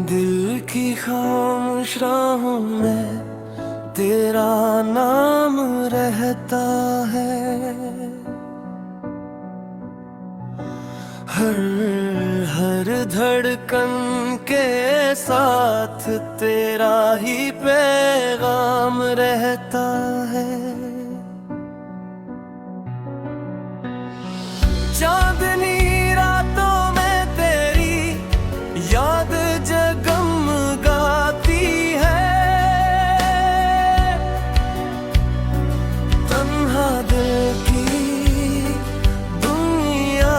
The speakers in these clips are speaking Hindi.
दिल की खामोश राहों में तेरा नाम रहता है। हर हर धड़कन के साथ तेरा ही पैगाम रहता है। चांदनी रातों में तेरी याद जगमगाती है। तन्हा दिल की दुनिया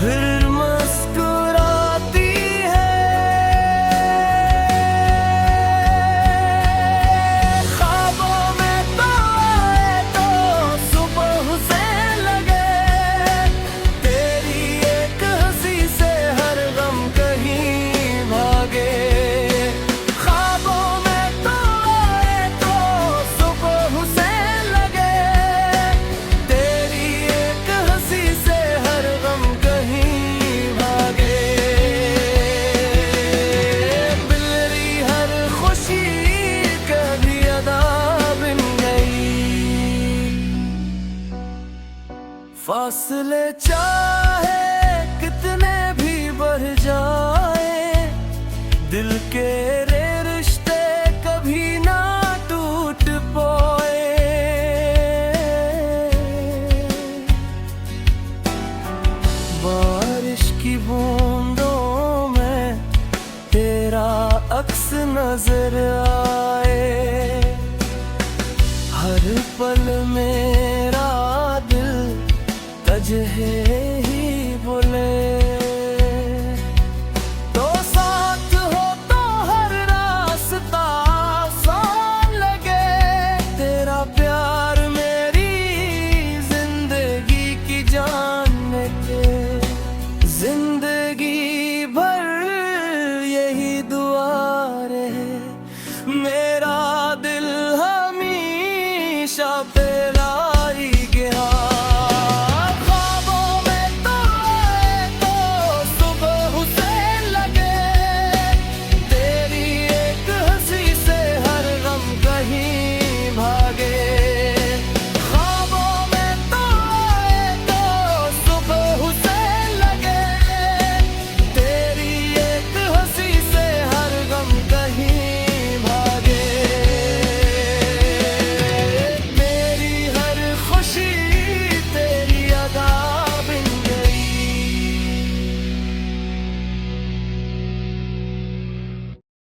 फिर मुस्कुराती है। ख्वाबों में तो आए तो सुबह से लगे, तेरी एक हंसी से हर गम कहीं भागे। ख्वाबों में तो आए तो सुबह से लगे, तेरी एक हंसी से हर गम कहीं भागे। बिलरी हर खुशी कभी अदा बिन गई। फासले चाहे कितने भी बढ़ जाए, दिल के रे रिश्ते कभी ना टूट पाए। बारिश की बूंदों में तेरा अक्स नजर